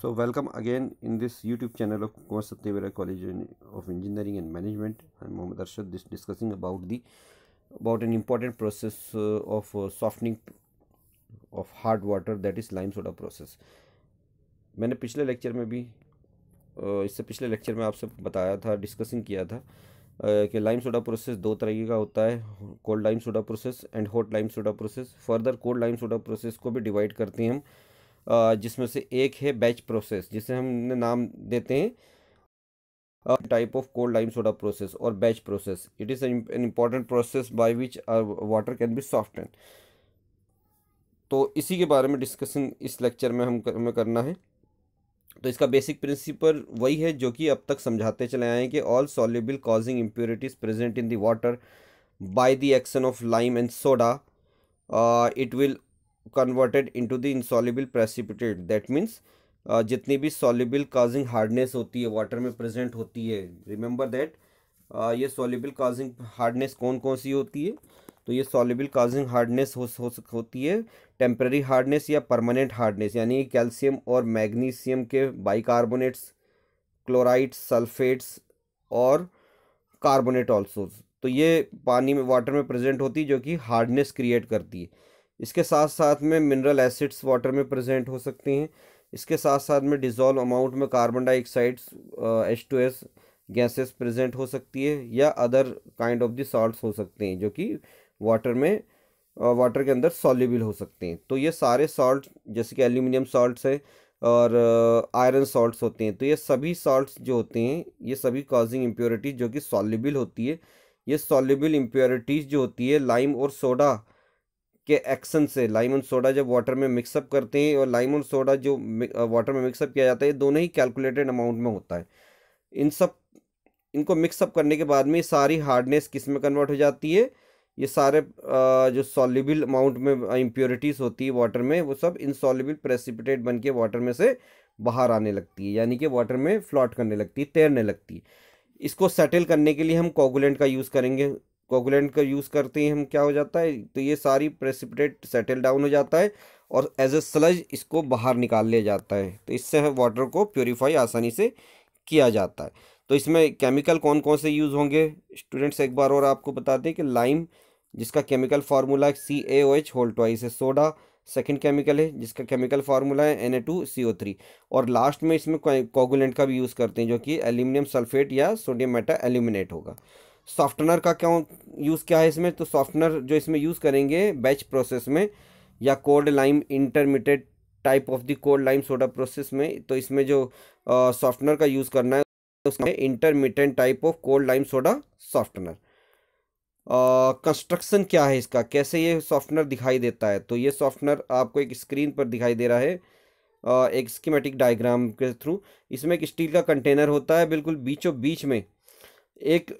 So welcome again in this YouTube channel of Kumar Satyavira College of Engineering and Management. I'm Mohammad Arshad, discussing about an important process of softening of hard water, that is lime soda process. मैंने पिछले lecture में भी इससे पिछले lecture में आपसे बताया था, डिस्कसिंग किया था कि लाइम सोडा प्रोसेस दो तरीके का होता है, cold lime soda process and hot lime soda process. Further cold lime soda process को भी डिवाइड करते हैं हम, जिसमें से एक है बैच प्रोसेस, जिसे हमने नाम देते हैं type of cold lime soda process और batch process. It is an important process by which water can be soften. तो इसी के बारे में डिस्कशन इस लेक्चर में हमें करना है। तो इसका बेसिक प्रिंसिपल वही है जो कि अब तक समझाते चले आए हैं कि all soluble causing impurities present in the water by the action of lime and soda it will converted into the insoluble precipitate. That means जितनी भी सॉल्युबल कॉजिंग हार्डनेस होती है वाटर में प्रेजेंट होती है, रिमेंबर दैट ये soluble causing hardness कौन कौन सी होती है। तो ये सॉल्युबल कॉजिंग हार्डनेस होती है टेम्पररी हार्डनेस या परमानेंट हार्डनेस, यानी कैल्शियम और मैग्नीशियम के बाइकार्बोनेट्स, क्लोराइड्स, सल्फेट्स और कार्बोनेट ऑल्सो। तो ये पानी में वाटर में प्रेजेंट होती है जो कि हार्डनेस क्रिएट करती है। इसके साथ साथ में मिनरल एसिड्स वाटर में प्रेजेंट हो सकते हैं। इसके साथ साथ में डिज़ोल्व अमाउंट में carbon dioxides H2S gases present हो सकती है, या other kind of the salts हो सकते हैं जो कि वाटर के अंदर सॉल्युबल हो सकते हैं। तो ये सारे सॉल्ट जैसे कि एल्यूमिनियम सॉल्ट्स है और आयरन सॉल्ट्स होते हैं। तो ये सभी सॉल्ट्स जो होते हैं ये सभी कॉजिंग इम्प्योरिटीज जो कि सॉल्युबल होती है। ये सॉल्युबल इम्प्योरिटीज जो होती है लाइम और सोडा के एक्शन से, लाइम और सोडा जब वाटर में मिक्सअप करते हैं और लाइम और सोडा जो वाटर में मिक्सअप किया जाता है, ये दोनों ही कैलकुलेटेड अमाउंट में होता है। इनको मिक्सअप करने के बाद में सारी हार्डनेस किस में कन्वर्ट हो जाती है, ये सारे जो सॉल्युबल अमाउंट में इम्प्योरिटीज़ होती है वाटर में, वो सब इनसॉल्युबल प्रेसिपिटेट बन के वाटर में से बाहर आने लगती है, यानी कि वाटर में फ्लोट करने लगती है, तैरने लगती है। इसको सेटल करने के लिए हम कोगुलेंट का यूज़ करेंगे। कोगुलेंट का यूज़ करते हैं हम, क्या हो जाता है, तो ये सारी प्रेसिपिटेट सेटल डाउन हो जाता है और एज ए स्लज इसको बाहर निकाल लिया जाता है। तो इससे वाटर को प्योरीफाई आसानी से किया जाता है। तो इसमें केमिकल कौन कौन से यूज़ होंगे स्टूडेंट्स, एक बार और आपको बता दें कि लाइम जिसका chemical formula CaOH whole twice है, सोडा सेकंड केमिकल है जिसका केमिकल फार्मूला है Na2CO3, और लास्ट में इसमें कोगुलेंट का भी यूज़ करते हैं जो कि एल्यूमिनियम सल्फेट या सोडियम मेटा एल्यूमिनेट होगा। सॉफ्टनर का क्या यूज़ क्या है इसमें, तो सॉफ्टनर जो इसमें यूज़ करेंगे बैच प्रोसेस में या cold lime intermediate type of the cold lime soda process में, तो इसमें जो सॉफ्टनर का यूज़ करना है उसमें intermediate type of cold lime soda softener. Construction क्या है इसका, कैसे ये सॉफ्टनर दिखाई देता है, तो ये सॉफ्टनर आपको एक स्क्रीन पर दिखाई दे रहा है एक स्कीमेटिक डायग्राम के थ्रू। इसमें एक स्टील का कंटेनर होता है, बिल्कुल बीचों बीच में एक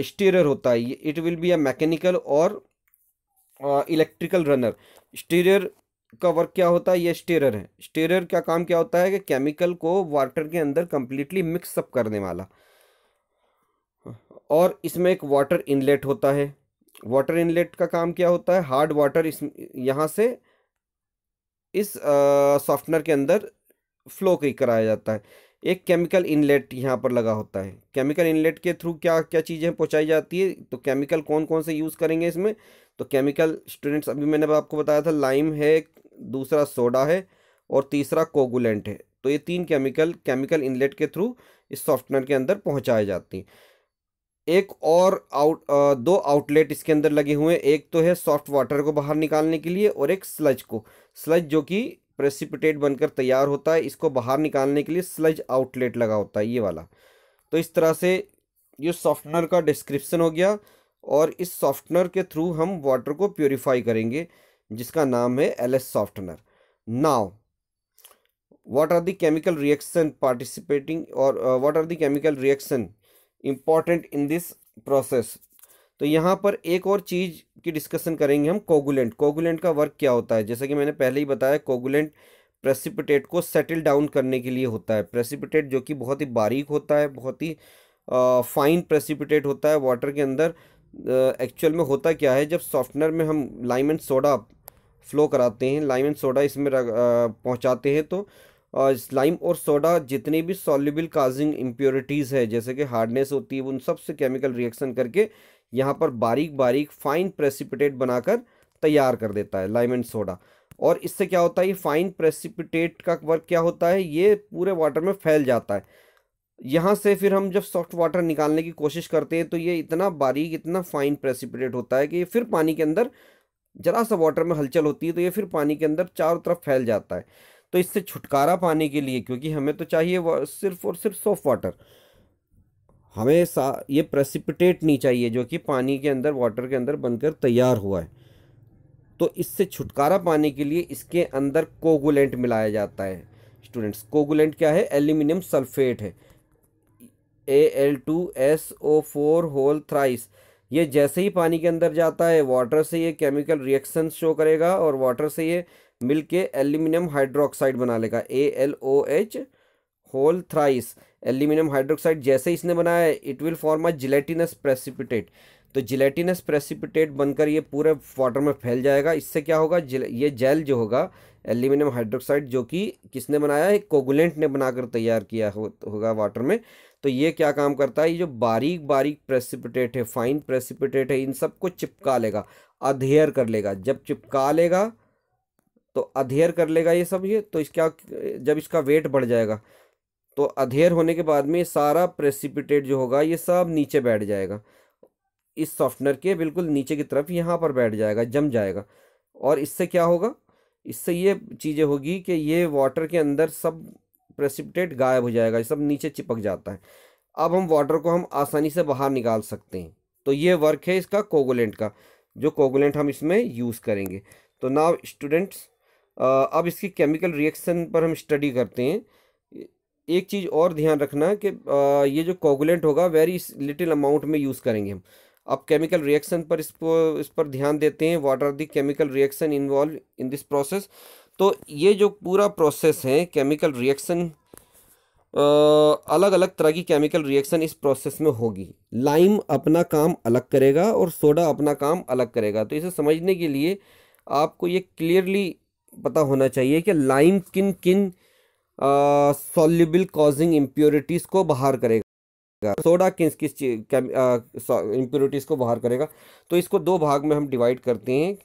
स्टीरर होता है। It will be a mechanical और इलेक्ट्रिकल रनर। स्टीरर का वर्क क्या होता है, ये स्टीरर है। स्टीरर का काम क्या होता है कि केमिकल को वाटर के अंदर कंप्लीटली मिक्सअप करने वाला। और इसमें एक वाटर इनलेट होता है। वाटर इनलेट का काम क्या होता है, हार्ड वाटर इस यहाँ से इस सॉफ्टनर के अंदर फ्लो कराया जाता है। एक केमिकल इनलेट यहाँ पर लगा होता है। केमिकल इनलेट के थ्रू क्या क्या चीज़ें पहुँचाई जाती है, तो केमिकल कौन कौन से यूज़ करेंगे इसमें, तो केमिकल स्टूडेंट्स अभी मैंने आपको बताया था, लाइम है, दूसरा सोडा है और तीसरा कोगुलेंट है। तो ये तीन केमिकल इनलेट के थ्रू इस सॉफ्टनर के अंदर पहुँचाए जाते हैं। एक और दो आउटलेट इसके अंदर लगे हुए हैं, एक तो है सॉफ्ट वाटर को बाहर निकालने के लिए और एक स्लज जो कि प्रेसिपिटेट बनकर तैयार होता है, इसको बाहर निकालने के लिए स्लज आउटलेट लगा होता है, ये वाला। तो इस तरह से ये सॉफ्टनर का डिस्क्रिप्शन हो गया, और इस सॉफ्टनर के थ्रू हम वाटर को प्योरीफाई करेंगे जिसका नाम है LS softener. Now what are the chemical reaction participating और what are the chemical reaction important in this process. तो यहाँ पर एक और चीज़ की डिस्कशन करेंगे हम, कोगुलेंट का वर्क क्या होता है। जैसा कि मैंने पहले ही बताया, कोगुलेंट प्रेसिपिटेट को सेटल डाउन करने के लिए होता है। प्रेसिपिटेट जो कि बहुत ही बारीक होता है, बहुत ही फाइन प्रेसिपिटेट होता है वाटर के अंदर। एक्चुअल में होता क्या है, जब सॉफ्टनर में हम लाइम एंड सोडा फ्लो कराते हैं, लाइम एंड सोडा इसमें पहुँचाते हैं, तो लाइम और सोडा जितनी भी सॉल्युबल काजिंग इम्प्योरिटीज़ है जैसे कि हार्डनेस होती है, उन सब से केमिकल रिएक्शन करके यहाँ पर बारीक बारीक फाइन प्रेसिपिटेट बनाकर तैयार कर देता है लाइम एंड सोडा। और इससे क्या होता है, ये फाइन प्रेसिपिटेट का वर्क क्या होता है, ये पूरे वाटर में फैल जाता है। यहाँ से फिर हम जब सॉफ्ट वाटर निकालने की कोशिश करते हैं तो ये इतना बारीक, इतना फाइन प्रेसिपिटेट होता है कि ये फिर पानी के अंदर जरा सा वाटर में हलचल होती है तो ये फिर पानी के अंदर चारों तरफ फैल जाता है। तो इससे छुटकारा पाने के लिए, क्योंकि हमें तो चाहिए सिर्फ और सिर्फ सॉफ्ट वाटर, हमें ये प्रेसिपिटेट नहीं चाहिए जो कि पानी के अंदर, वाटर के अंदर बनकर तैयार हुआ है। तो इससे छुटकारा पाने के लिए इसके अंदर कोगुलेंट मिलाया जाता है। स्टूडेंट्स, कोगुलेंट क्या है, एल्यूमिनियम सल्फेट है, Al2SO4 होल थ्राइस। ये जैसे ही पानी के अंदर जाता है वाटर से ये केमिकल रिएक्शन शो करेगा और वाटर से ये मिलके एल्यूमिनियम हाइड्रोक्साइड बना लेगा, AlOH whole thrice. Aluminium hydroxide जैसे इसने बनाया है it will form a gelatinous precipitate. तो जिलेटिनस प्रेसिपिटेट बनकर ये पूरे वाटर में फैल जाएगा। इससे क्या होगा, ये जेल जो होगा एल्यूमिनियम हाइड्रोक्साइड जो कि किसने बनाया है, कोगुलेंट ने बनाकर तैयार किया होगा वाटर में। तो ये क्या काम करता है, ये जो बारीक बारीक प्रेसिपिटेट है, फाइन प्रेसिपिटेट है, इन सबको चिपका लेगा, अधेयर कर लेगा। जब चिपका लेगा तो अधेयर कर लेगा ये सब, ये तो इसका जब इसका वेट बढ़ जाएगा तो अधेयर होने के बाद में सारा प्रेसिपिटेट जो होगा ये सब नीचे बैठ जाएगा, इस सॉफ्टनर के बिल्कुल नीचे की तरफ यहाँ पर बैठ जाएगा, जम जाएगा। और इससे क्या होगा, इससे ये चीज़ें होगी कि ये वाटर के अंदर सब प्रेसिपिटेट गायब हो जाएगा, ये सब नीचे चिपक जाता है। अब हम वाटर को हम आसानी से बाहर निकाल सकते हैं। तो ये वर्क है इसका कोगुलेंट का, जो कोगुलेंट हम इसमें यूज़ करेंगे। तो नाउ स्टूडेंट्स, अब इसकी केमिकल रिएक्शन पर हम स्टडी करते हैं। एक चीज़ और ध्यान रखना कि ये जो कोगुलेंट होगा वेरी लिटिल अमाउंट में यूज़ करेंगे हम। अब केमिकल रिएक्शन पर इस पर ध्यान देते हैं। What are the chemical reaction involve in this process. तो ये जो पूरा प्रोसेस है केमिकल रिएक्शन, अलग अलग तरह की केमिकल रिएक्शन इस प्रोसेस में होगी। लाइम अपना काम अलग करेगा और सोडा अपना काम अलग करेगा। तो इसे समझने के लिए आपको ये क्लियरली पता होना चाहिए कि लाइम किन किन सॉल्युबल कॉजिंग इम्प्योरिटीज़ को बाहर करेगा, सोडा किस किस इम्प्योरिटीज़ को बाहर करेगा। तो इसको दो भाग में हम डिवाइड करते हैं।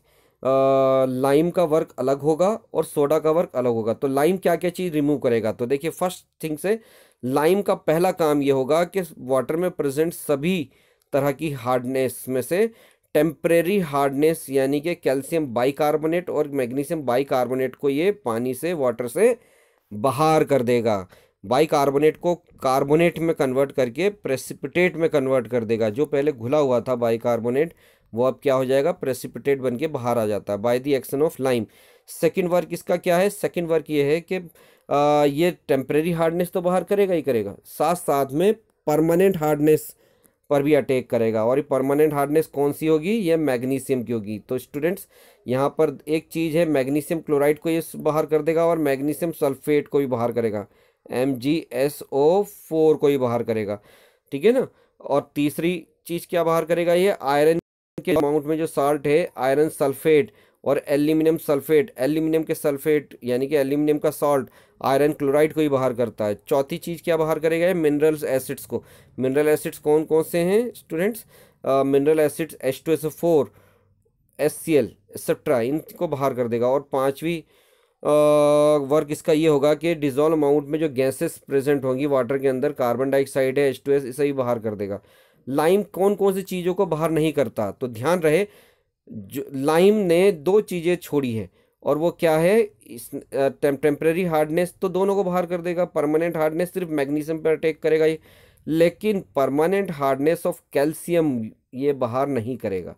लाइम का वर्क अलग होगा और सोडा का वर्क अलग होगा। तो लाइम क्या क्या चीज़ रिमूव करेगा, तो देखिए फर्स्ट थिंग से लाइम का पहला काम ये होगा कि वाटर में प्रेजेंट सभी तरह की हार्डनेस में से टेम्परेरी हार्डनेस यानी कि कैल्शियम बाइकार्बोनेट और मैग्नीशियम बाइकार्बोनेट को ये पानी से, वाटर से बाहर कर देगा। बाइकार्बोनेट को कार्बोनेट में कन्वर्ट करके प्रेसिपिटेट में कन्वर्ट कर देगा। जो पहले घुला हुआ था बाइकार्बोनेट वो अब क्या हो जाएगा, प्रेसिपिटेट बन के बाहर आ जाता है by the action of lime. Second work इसका क्या है, सेकेंड वर्क ये है कि ये टेम्परेरी हार्डनेस तो बाहर करेगा ही करेगा, साथ साथ में परमानेंट हार्डनेस पर भी अटैक करेगा। और ये परमानेंट हार्डनेस कौन सी होगी, ये मैग्नीशियम की होगी। तो स्टूडेंट्स यहाँ पर एक चीज़ है, मैग्नीशियम क्लोराइड को ये बाहर कर देगा और मैग्नीशियम सल्फेट को भी बाहर करेगा, MgSO4 को ही बाहर करेगा, ठीक है ना। और तीसरी चीज़ क्या बाहर करेगा, ये आयरन के अमाउंट में जो साल्ट है, आयरन सल्फेट और एल्यूमिनियम सल्फेट, एल्यूमिनियम के सल्फेट यानी कि एल्यूमिनियम का सॉल्ट आयरन क्लोराइड को ही बाहर करता है। चौथी चीज़ क्या बाहर करेगा, मिनरल्स एसिड्स को। मिनरल एसिड्स कौन कौन से हैं students, mineral acids H2SO4, HCl etcetera, इनको बाहर कर देगा। और पांचवी वर्क इसका ये होगा कि डिजोल्व अमाउंट में जो गैसेस प्रेजेंट होंगी वाटर के अंदर, कार्बन डाइऑक्साइड है, H2S, इसे ही बाहर कर देगा। लाइम कौन कौन सी चीज़ों को बाहर नहीं करता, तो ध्यान रहे जो लाइम ने दो चीज़ें छोड़ी है और वो क्या है, इस टेम्परेरी हार्डनेस तो दोनों को बाहर कर देगा, परमानेंट हार्डनेस सिर्फ मैग्नीशियम पर अटैक करेगा ये, लेकिन परमानेंट हार्डनेस ऑफ कैल्शियम ये बाहर नहीं करेगा,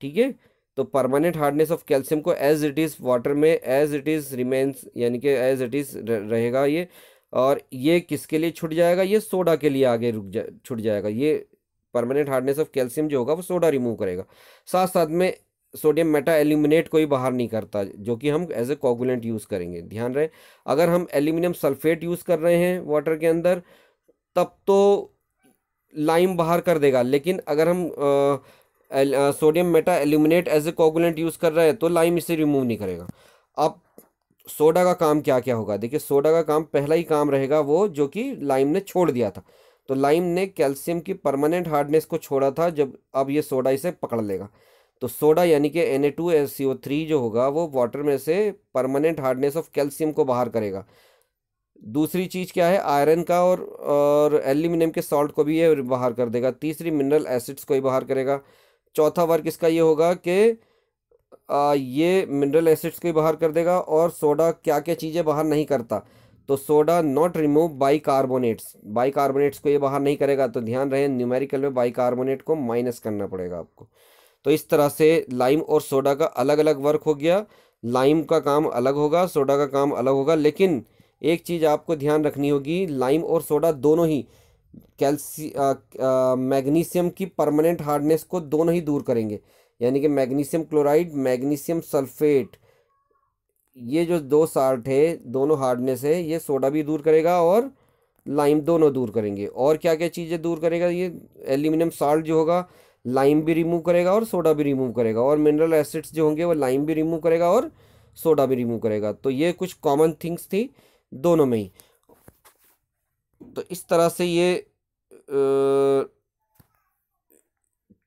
ठीक है। तो परमानेंट हार्डनेस ऑफ कैल्शियम को एज इट इज़ वाटर में एज इट इज़ रिमेन्स यानी कि एज इट इज़ रहेगा ये। और ये किसके लिए छूट जाएगा, ये सोडा के लिए आगे छूट जाएगा। ये परमानेंट हार्डनेस ऑफ कैल्शियम जो होगा वो सोडा रिमूव करेगा। साथ साथ में सोडियम मेटा एल्यूमिनेट को ही बाहर नहीं करता, जो कि हम एज ए कोगुलेंट यूज़ करेंगे। ध्यान रहे, अगर हम एल्यूमिनियम सल्फेट यूज़ कर रहे हैं वाटर के अंदर तब तो लाइम बाहर कर देगा, लेकिन अगर हम sodium meta aluminate as a coagulant use कर रहे हैं तो लाइम इसे रिमूव नहीं करेगा। अब सोडा का काम क्या क्या होगा, देखिए सोडा का काम, पहला ही काम रहेगा वो जो कि लाइम ने छोड़ दिया था। तो लाइम ने कैल्शियम की परमानेंट हार्डनेस को छोड़ा था, जब अब ये सोडा इसे पकड़ लेगा। तो सोडा यानी कि Na2SCO3 जो होगा वो वाटर में से परमानेंट हार्डनेस ऑफ कैल्शियम को बाहर करेगा। दूसरी चीज़ क्या है, आयरन का और एल्यूमिनियम के सॉल्ट को भी ये बाहर कर देगा। तीसरी मिनरल एसिड्स को ही बाहर करेगा। चौथा वर्क इसका ये होगा कि ये मिनरल एसिड्स को ही बाहर कर देगा। और सोडा क्या क्या चीज़ें बाहर नहीं करता, तो soda not remove bicarbonates, bicarbonates को ये बाहर नहीं करेगा। तो ध्यान रहे न्यूमेरिकल में बाइकार्बोनेट को माइनस करना पड़ेगा आपको। तो इस तरह से लाइम और सोडा का अलग अलग वर्क हो गया। लाइम का काम अलग होगा, सोडा का काम अलग होगा। लेकिन एक चीज़ आपको ध्यान रखनी होगी, लाइम और सोडा दोनों ही मैग्नीशियम की परमानेंट हार्डनेस को दोनों ही दूर करेंगे। यानी कि मैग्नीशियम क्लोराइड, मैग्नीशियम सल्फेट, ये जो दो साल्ट है, दोनों हार्डनेस है, ये सोडा भी दूर करेगा और लाइम दोनों दूर करेंगे। और क्या क्या चीज़ें दूर करेगा, ये एल्यूमिनियम साल्ट जो होगा लाइम भी रिमूव करेगा और सोडा भी रिमूव करेगा। और मिनरल एसिड्स जो होंगे वो लाइम भी रिमूव करेगा और सोडा भी रिमूव करेगा। तो ये कुछ कॉमन थिंग्स थी दोनों में ही। तो इस तरह से ये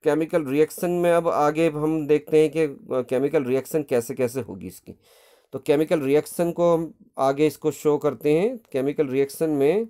केमिकल रिएक्शन में अब आगे हम देखते हैं कि केमिकल रिएक्शन कैसे कैसे होगी इसकी। तो केमिकल रिएक्शन को हम आगे इसको शो करते हैं। केमिकल रिएक्शन में